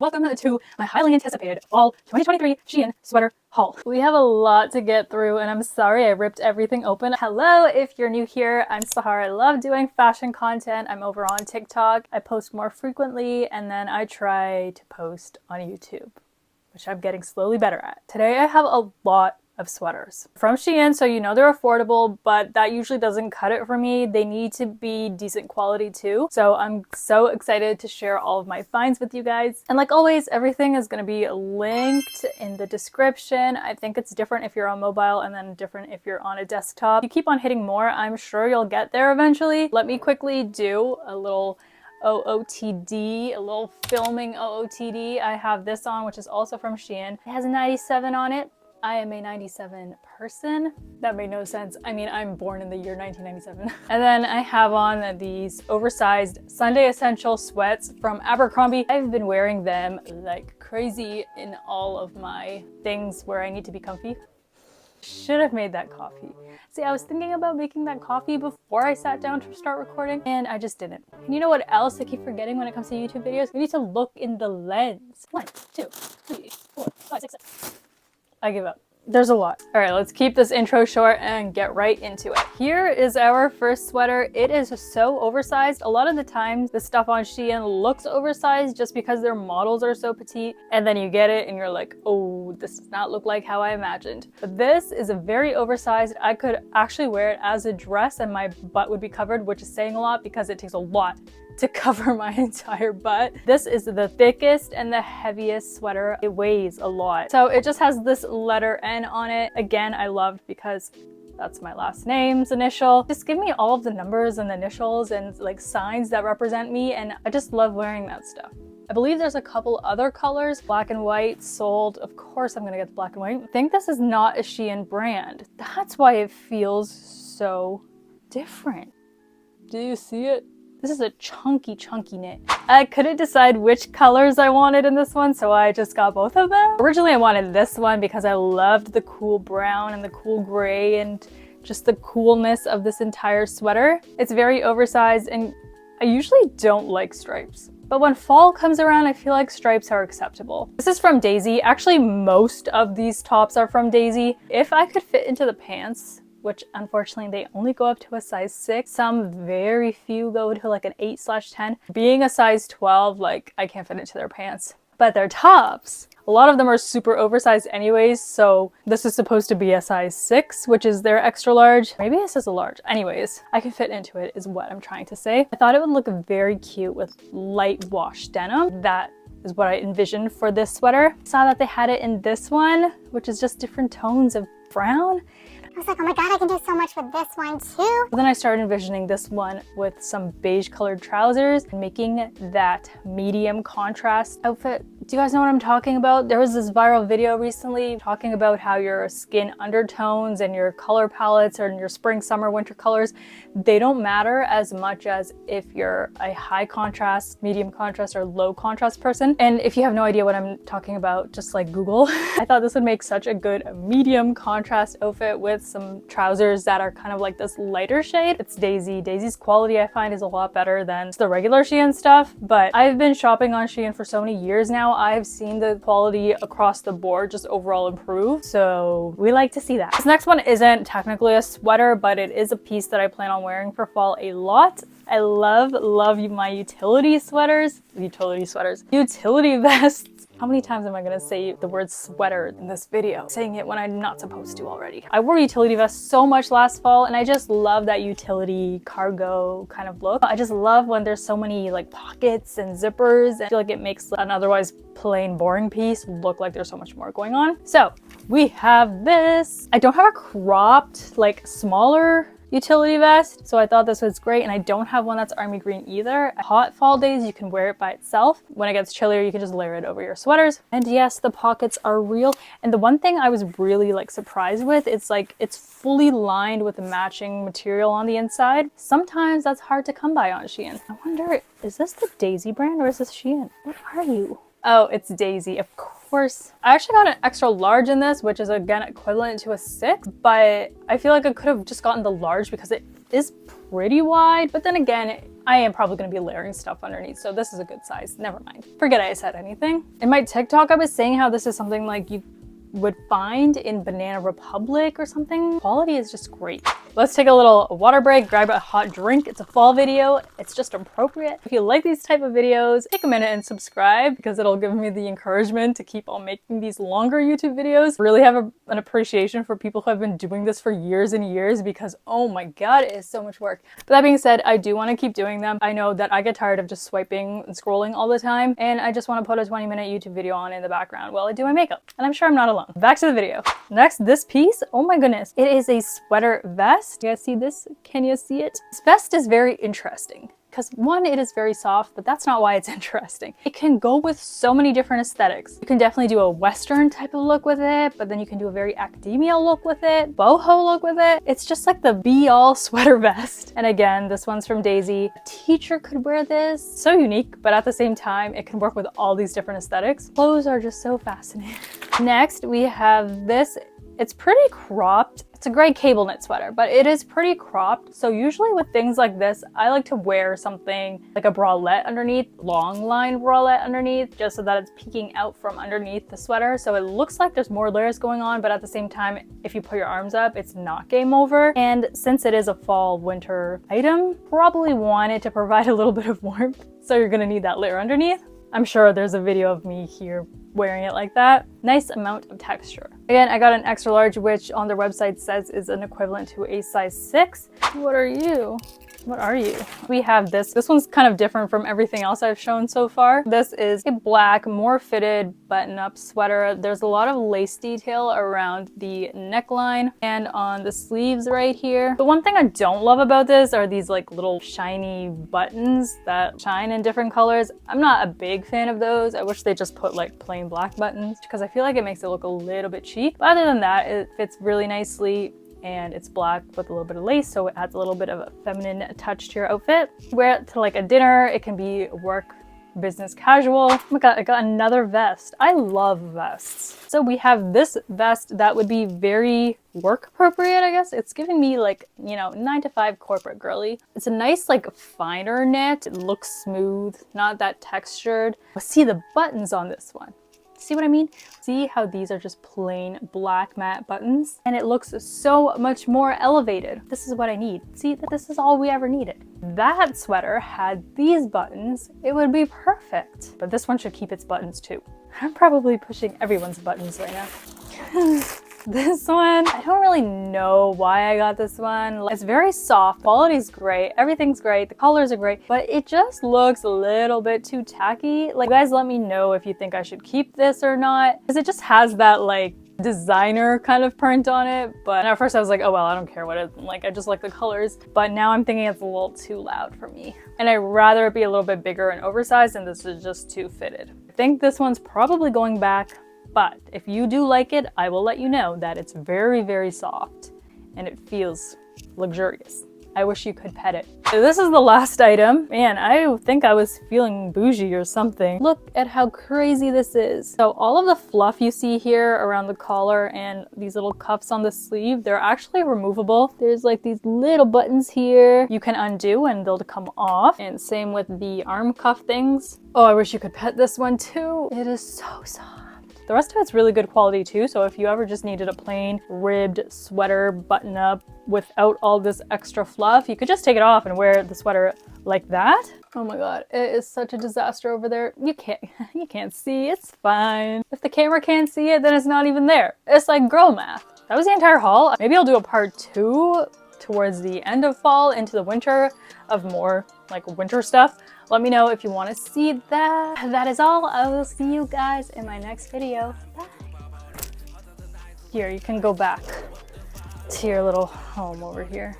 Welcome to my highly anticipated fall 2023 SHEIN sweater haul. We have a lot to get through and I'm sorry I ripped everything open. Hello, if you're new here, I'm Sahar. I love doing fashion content. I'm over on TikTok. I post more frequently and then I try to post on YouTube, which I'm getting slowly better at. Today I have a lot of sweaters from SHEIN, so you know they're affordable, but that usually doesn't cut it for me. They need to be decent quality too. So I'm so excited to share all of my finds with you guys. And like always, everything is going to be linked in the description. I think it's different if you're on mobile and then different if you're on a desktop. You keep on hitting more, I'm sure you'll get there eventually. Let me quickly do a little OOTD, a little filming OOTD. I have this on, which is also from SHEIN. It has a 97 on it. I am a 97 person. That made no sense. I mean, I'm born in the year 1997. And then I have on these oversized Sunday Essential sweats from Abercrombie. I've been wearing them like crazy in all of my things where I need to be comfy. Should have made that coffee. See, I was thinking about making that coffee before I sat down to start recording and I just didn't. And you know what else I keep forgetting when it comes to YouTube videos? We need to look in the lens. 1, 2, 3, 4, 5, 6, 7. I give up. There's a lot. All right, let's keep this intro short and get right into it. Here is our first sweater. It is so oversized. A lot of the times the stuff on SHEIN looks oversized just because their models are so petite. And then you get it and you're like, oh, this does not look like how I imagined. But this is a very oversized. I could actually wear it as a dress and my butt would be covered, which is saying a lot because it takes a lot to cover my entire butt. This is the thickest and the heaviest sweater. It weighs a lot. So it just has this letter N on it. Again, I loved because that's my last name's initial. Just give me all of the numbers and initials and like signs that represent me, and I just love wearing that stuff. I believe there's a couple other colors, black and white sold. Of course I'm gonna get the black and white. I think this is not a SHEIN brand. That's why it feels so different. Do you see it? This is a chunky knit. I couldn't decide which colors I wanted in this one, so I just got both of them. Originally I wanted this one because I loved the cool brown and the cool gray and just the coolness of this entire sweater. It's very oversized and I usually don't like stripes. But when fall comes around, I feel like stripes are acceptable. This is from Daisy. Actually, most of these tops are from Daisy. If I could fit into the pants, which unfortunately they only go up to a size 6. Some very few go to like an 8/10. Being a size 12, like I can't fit into their pants. But their tops, a lot of them are super oversized anyways, so this is supposed to be a size 6, which is their extra large. Maybe this is a large. Anyways, I can fit into it is what I'm trying to say. I thought it would look very cute with light wash denim. That is what I envisioned for this sweater. I saw that they had it in this one, which is just different tones of brown. I was like, oh my god, I can do so much with this one too. Then I started envisioning this one with some beige colored trousers and making that medium contrast outfit. Do you guys know what I'm talking about? There was this viral video recently talking about how your skin undertones and your color palettes or your spring, summer, winter colors, they don't matter as much as if you're a high contrast, medium contrast, or low contrast person. And if you have no idea what I'm talking about, just like Google. I thought this would make such a good medium contrast outfit with some trousers that are kind of like this lighter shade. It's Daisy. Daisy's quality I find is a lot better than the regular SHEIN stuff, but I've been shopping on SHEIN for so many years now. I've seen the quality across the board just overall improve, so we like to see that. This next one isn't technically a sweater, but it is a piece that I plan on wearing for fall a lot. I love my utility sweaters. Utility vests. How many times am I gonna say the word sweater in this video? Saying it when I'm not supposed to already. I wore utility vests so much last fall and I just love that utility cargo kind of look. I just love when there's so many like pockets and zippers, and I feel like it makes an otherwise plain boring piece look like there's so much more going on. So we have this. I don't have a cropped, like smaller utility vest, so I thought this was great, and I don't have one that's army green either. Hot fall days you can wear it by itself. When it gets chillier you can just layer it over your sweaters. And yes, the pockets are real, and the one thing I was really like surprised with, it's like it's fully lined with matching material on the inside. Sometimes that's hard to come by on SHEIN. I wonder, is this the Daisy brand or is this SHEIN? What are you? Oh, it's Daisy, of course. I actually got an extra large in this, which is again equivalent to a 6, but I feel like I could have just gotten the large because it is pretty wide, but then again, I am probably going to be layering stuff underneath, so this is a good size. Never mind. Forget I said anything. In my TikTok, I was saying how this is something like you would find in Banana Republic or something. Quality is just great. Let's take a little water break, grab a hot drink. It's a fall video. It's just appropriate. If you like these type of videos, take a minute and subscribe because it'll give me the encouragement to keep on making these longer YouTube videos. Really have an appreciation for people who have been doing this for years and years because, oh my God, it is so much work. But that being said, I do want to keep doing them. I know that I get tired of just swiping and scrolling all the time, and I just want to put a 20-minute YouTube video on in the background while I do my makeup. And I'm sure I'm not alone. Back to the video. Next, this piece, oh my goodness. It is a sweater vest. You guys see this? Can you see it? This vest is very interesting because one, it is very soft, but that's not why it's interesting. It can go with so many different aesthetics. You can definitely do a Western type of look with it, but then you can do a very academia look with it, boho look with it. It's just like the be-all sweater vest. And again, this one's from Daisy. A teacher could wear this. So unique, but at the same time, it can work with all these different aesthetics. Clothes are just so fascinating. Next, we have this. It's pretty cropped. It's a gray cable knit sweater, but it is pretty cropped. So usually with things like this, I like to wear something like a bralette underneath, long line bralette underneath, just so that it's peeking out from underneath the sweater. So it looks like there's more layers going on, but at the same time, if you put your arms up, it's not game over. And since it is a fall winter item, probably want it to provide a little bit of warmth. So you're gonna need that layer underneath. I'm sure there's a video of me here wearing it like that. Nice amount of texture. Again, I got an extra large, which on their website says is an equivalent to a size 6. What are you? What are you? We have this. This one's kind of different from everything else I've shown so far. This is a black, more fitted button-up sweater. There's a lot of lace detail around the neckline and on the sleeves right here. The one thing I don't love about this are these like little shiny buttons that shine in different colors. I'm not a big fan of those. I wish they just put like plain black buttons because I feel like it makes it look a little bit cheap. But other than that, it fits really nicely. And it's black with a little bit of lace, so it adds a little bit of a feminine touch to your outfit. Wear it to like a dinner, it can be work, business casual. Oh my God, I got another vest. I love vests. So we have this vest that would be very work appropriate, I guess. It's giving me like, you know, 9 to 5 corporate girly. It's a nice like finer knit. It looks smooth, not that textured. But see the buttons on this one. See what I mean? See how these are just plain black matte buttons? And it looks so much more elevated. This is what I need. See, this is all we ever needed. That sweater had these buttons. It would be perfect. But this one should keep its buttons too. I'm probably pushing everyone's buttons right now. This one, I don't really know why I got this one. It's very soft, quality's great, everything's great, the colors are great, but it just looks a little bit too tacky. Like, you guys let me know if you think I should keep this or not, because it just has that like designer kind of print on it. But at first I was like, oh well, I don't care what it like, I just like the colors. But now I'm thinking it's a little too loud for me, and I'd rather it be a little bit bigger and oversized, and this is just too fitted. I think this one's probably going back. But if you do like it, I will let you know that it's very, very soft and it feels luxurious. I wish you could pet it. So this is the last item. Man, I think I was feeling bougie or something. Look at how crazy this is. So all of the fluff you see here around the collar and these little cuffs on the sleeve, they're actually removable. There's like these little buttons here you can undo and they'll come off. And same with the arm cuff things. Oh, I wish you could pet this one too. It is so soft. The rest of it's really good quality too, so if you ever just needed a plain ribbed sweater button up without all this extra fluff, you could just take it off and wear the sweater like that. Oh my God, it is such a disaster over there. You can't see, it's fine. If the camera can't see it, then it's not even there. It's like girl math. That was the entire haul. Maybe I'll do a part 2 towards the end of fall into the winter of more like winter stuff. Let me know if you want to see that. That is all. I will see you guys in my next video. Bye. Here, you can go back to your little home over here.